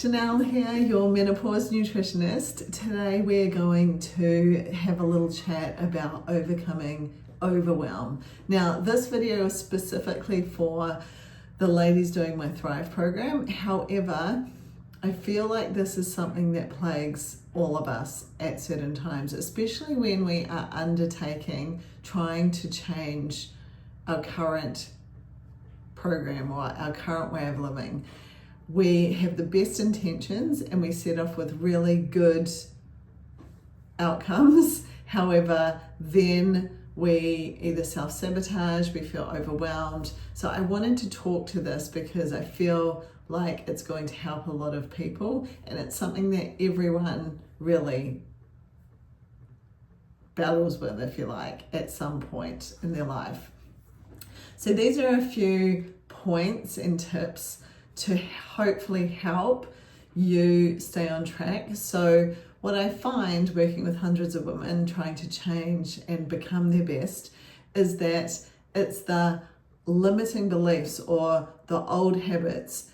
Chanel here, your menopause nutritionist. Today we're going to have a little chat about overcoming overwhelm. Now this video is specifically for the ladies doing my Thrive program. However, I feel like this is something that plagues all of us at certain times, especially when we are undertaking trying to change our current program or our current way of living. We have the best intentions and we set off with really good outcomes. However, then we either self-sabotage, we feel overwhelmed. So I wanted to talk to this because I feel like it's going to help a lot of people, and it's something that everyone really battles with, if you like, at some point in their life. So these are a few points and tips to hopefully help you stay on track. So what I find working with hundreds of women trying to change and become their best is that it's the limiting beliefs or the old habits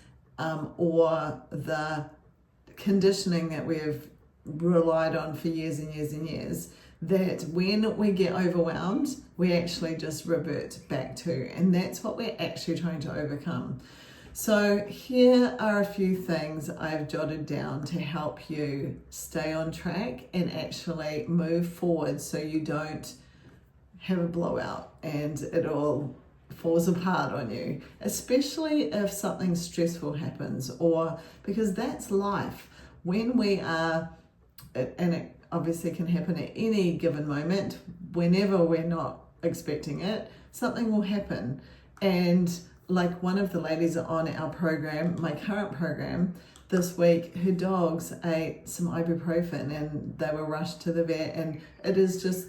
or the conditioning that we've relied on for years and years and years that when we get overwhelmed, we actually just revert back to, and that's what we're actually trying to overcome. So here are a few things I've jotted down to help you stay on track and actually move forward so you don't have a blowout and it all falls apart on you, especially if something stressful happens, or because that's life. When we are, and it obviously can happen at any given moment, whenever we're not expecting it, something will happen. And like one of the ladies on our program, my current program, this week, her dogs ate some ibuprofen and they were rushed to the vet, and it has just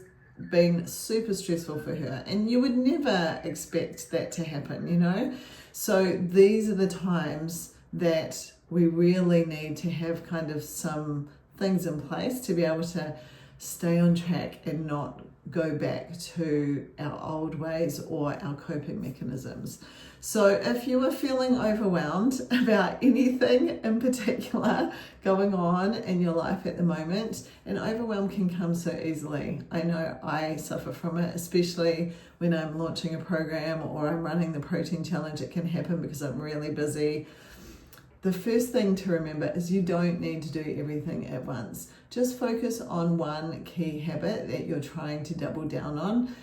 been super stressful for her. And you would never expect that to happen, you know? So these are the times that we really need to have kind of some things in place to be able to stay on track and not go back to our old ways or our coping mechanisms. So if you are feeling overwhelmed about anything in particular going on in your life at the moment, and overwhelm can come so easily. I know I suffer from it, especially when I'm launching a program or I'm running the protein challenge. It can happen because I'm really busy. The first thing to remember is you don't need to do everything at once. Just focus on one key habit that you're trying to double down on.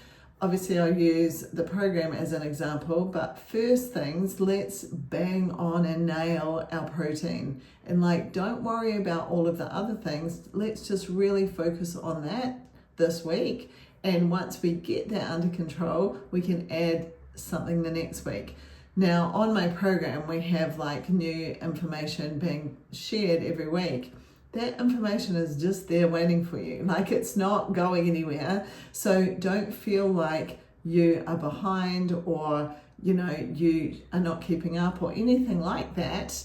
Obviously, I'll use the program as an example, but first things, let's bang on and nail our protein. And don't worry about all of the other things. Let's just really focus on that this week. And once we get that under control, we can add something the next week. Now, on my program, we have new information being shared every week. That information is just there waiting for you. It's not going anywhere. So don't feel like you are behind or, you are not keeping up or anything like that,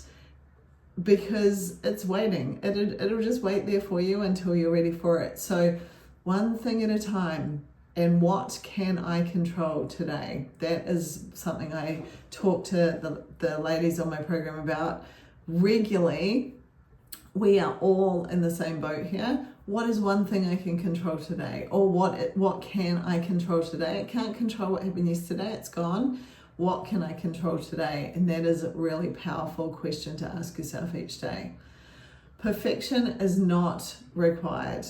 because it's waiting. It'll just wait there for you until you're ready for it. So one thing at a time. And what can I control today? That is something I talk to the ladies on my program about regularly. We are all in the same boat here. What is one thing I can control today? Or what can I control today? I can't control what happened yesterday, it's gone. What can I control today? And that is a really powerful question to ask yourself each day. Perfection is not required,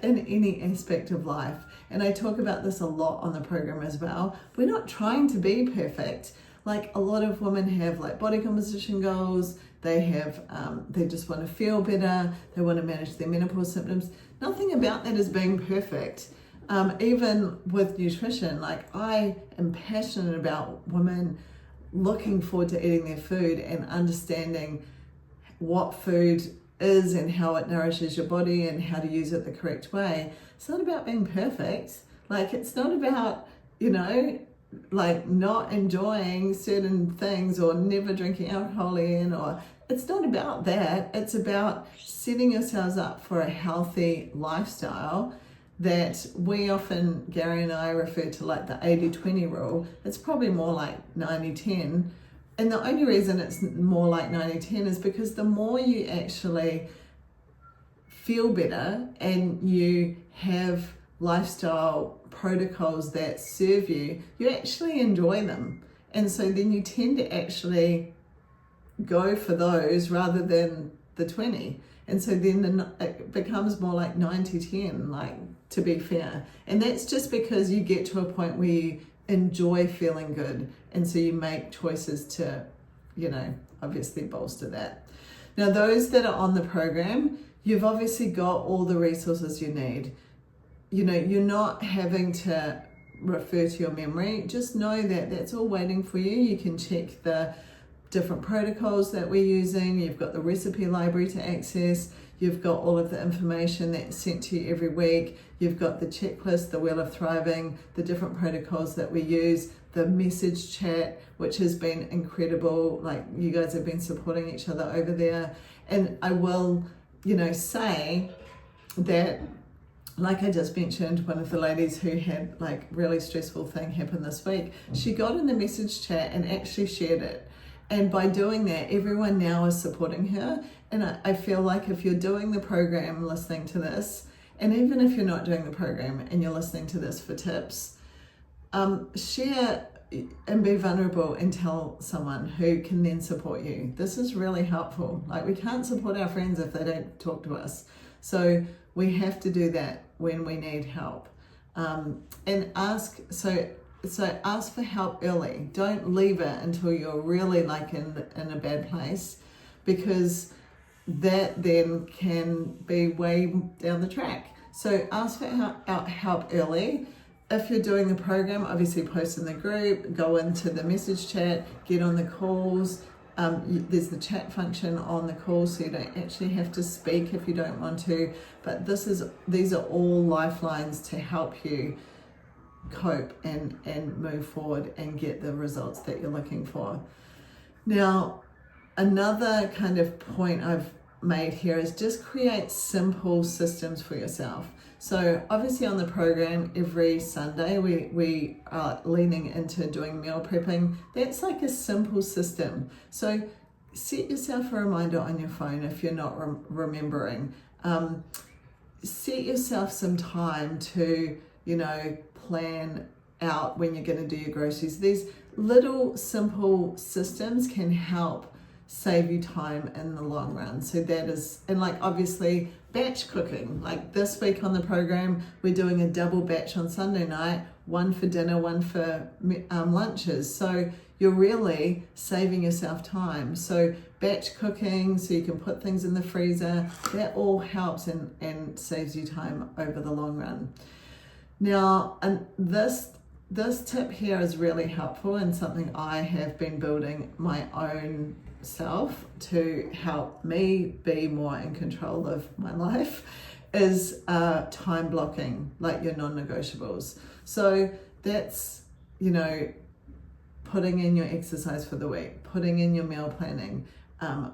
in any aspect of life. And I talk about this a lot on the program as well. We're not trying to be perfect. A lot of women have body composition goals. They have, they just want to feel better. They want to manage their menopause symptoms. Nothing about that is being perfect. Even with nutrition, I am passionate about women looking forward to eating their food and understanding what food is and how it nourishes your body and how to use it the correct way. It's not about being perfect. It's not about, not enjoying certain things or never drinking alcohol it's not about that. It's about setting yourselves up for a healthy lifestyle that we often, Gary and I, refer to the 80-20 rule. It's probably more 90-10, And the only reason it's more like 90-10 is because the more you actually feel better and you have lifestyle protocols that serve you, you actually enjoy them. And so then you tend to actually go for those rather than the 20. And so then it becomes more like 90-10, like, to be fair. And that's just because you get to a point where you enjoy feeling good. And so you make choices to, obviously bolster that. Now, those that are on the program, you've obviously got all the resources you need. You're not having to refer to your memory. Just know that that's all waiting for you. You can check the different protocols that we're using. You've got the recipe library to access. You've got all of the information that's sent to you every week. You've got the checklist, the Wheel of Thriving, the different protocols that we use, the message chat, which has been incredible. Like, you guys have been supporting each other over there. And I will, say that, like I just mentioned, one of the ladies who had like really stressful thing happen this week, she got in the message chat and actually shared it. And by doing that, everyone now is supporting her. And I feel like if you're doing the program, listening to this, and even if you're not doing the program and you're listening to this for tips, share and be vulnerable and tell someone who can then support you. This is really helpful. Like, we can't support our friends if they don't talk to us. So we have to do that when we need help. And ask for help early. Don't leave it until you're really like in a bad place, because that then can be way down the track. So ask for help early. If you're doing the program, obviously post in the group, go into the message chat, get on the calls. There's the chat function on the call, so you don't actually have to speak if you don't want to. But these are all lifelines to help you cope and move forward and get the results that you're looking for. Now, another kind of point I've made here is just create simple systems for yourself. So obviously on the program, every Sunday we are leaning into doing meal prepping. That's like a simple system. So set yourself a reminder on your phone if you're not remembering. Set yourself some time to, plan out when you're going to do your groceries. These little simple systems can help save you time in the long run. So that is, and like obviously batch cooking, like this week on the program, we're doing a double batch on Sunday night, one for dinner, one for lunches. So you're really saving yourself time. So batch cooking, so you can put things in the freezer, that all helps and saves you time over the long run. Now, and this tip here is really helpful and something I have been building my own self to help me be more in control of my life, is time blocking, like your non-negotiables. So that's, putting in your exercise for the week, putting in your meal planning,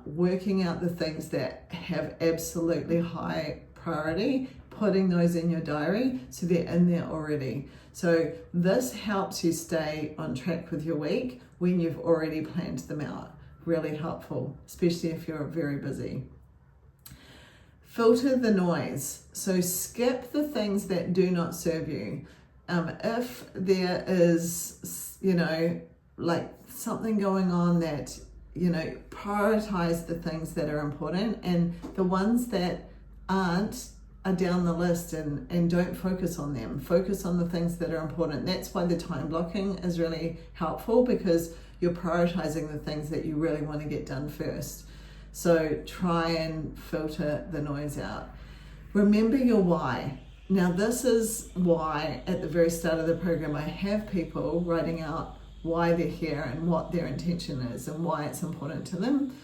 working out the things that have absolutely high priority, putting those in your diary so they're in there already. So this helps you stay on track with your week when you've already planned them out. Really helpful, especially if you're very busy. Filter the noise. So skip the things that do not serve you. If there is, like something going on that, prioritize the things that are important, and the ones that aren't are down the list, and don't focus on them. Focus on the things that are important. That's why the time blocking is really helpful, because you're prioritizing the things that you really want to get done first. So try and filter the noise out. Remember your why. Now, this is why at the very start of the program, I have people writing out why they're here and what their intention is and why it's important to them.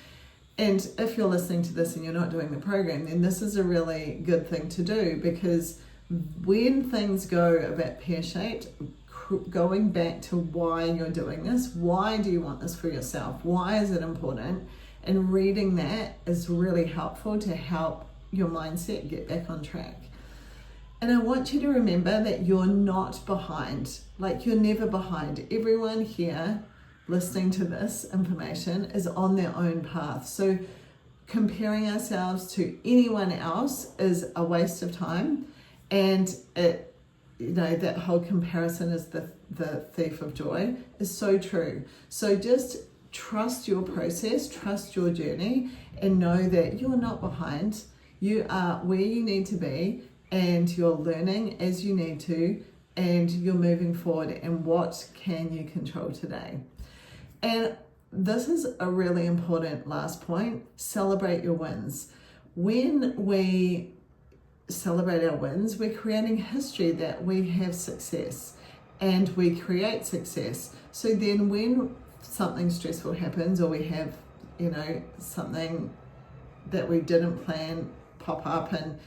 And if you're listening to this and you're not doing the program, then this is a really good thing to do, because when things go a bit pear-shaped, going back to why you're doing this, why do you want this for yourself? Why is it important? And reading that is really helpful to help your mindset get back on track. And I want you to remember that you're not behind. Like, you're never behind. Everyone here listening to this information is on their own path. So comparing ourselves to anyone else is a waste of time, and it, that whole comparison is the thief of joy is so true. So just trust your process, trust your journey, and know that you're not behind. You are where you need to be, and you're learning as you need to, and you're moving forward. And what can you control today? And this is a really important last point. Celebrate your wins. When we celebrate our wins, we're creating history that we have success, and we create success. So then when something stressful happens, or we have, something that we didn't plan pop up, and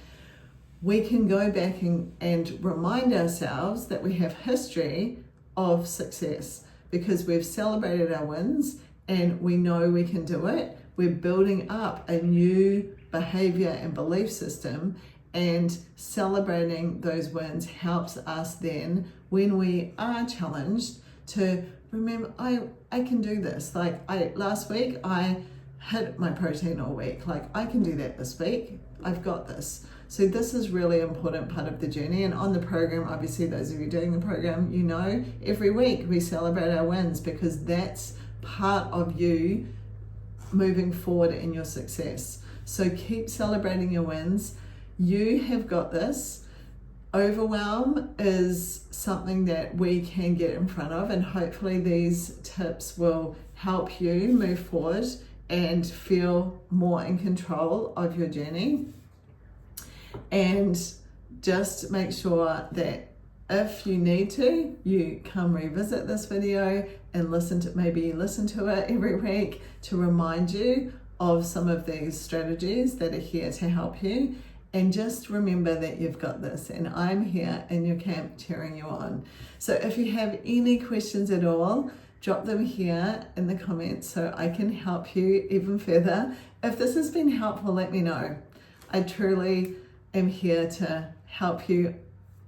we can go back and remind ourselves that we have history of success because we've celebrated our wins and we know we can do it. We're building up a new behavior and belief system, and celebrating those wins helps us then, when we are challenged, to remember, I can do this. Like last week, I hit my protein all week. Like I can do that this week. I've got this. So this is really important part of the journey. And on the program, obviously those of you doing the program, every week we celebrate our wins, because that's part of you moving forward in your success. So keep celebrating your wins. You have got this. Overwhelm is something that we can get in front of, and hopefully these tips will help you move forward and feel more in control of your journey. And just make sure that if you need to, you come revisit this video and listen to it every week to remind you of some of these strategies that are here to help you. And just remember that you've got this, and I'm here in your camp cheering you on. So if you have any questions at all, drop them here in the comments so I can help you even further. If this has been helpful, let me know. I truly am here to help you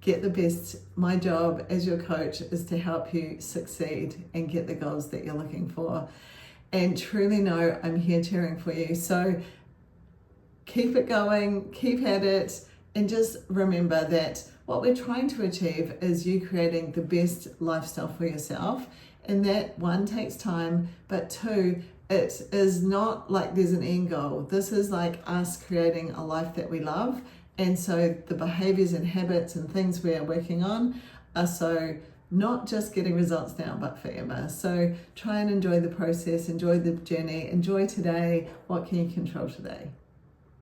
get the best. My job as your coach is to help you succeed and get the goals that you're looking for. And truly know I'm here cheering for you. So keep it going, keep at it, and just remember that what we're trying to achieve is you creating the best lifestyle for yourself. And that, one, takes time, but two, it is not like there's an end goal. This is like us creating a life that we love. And so the behaviors and habits and things we are working on are so not just getting results now, but forever. So try and enjoy the process, enjoy the journey, enjoy today. What can you control today?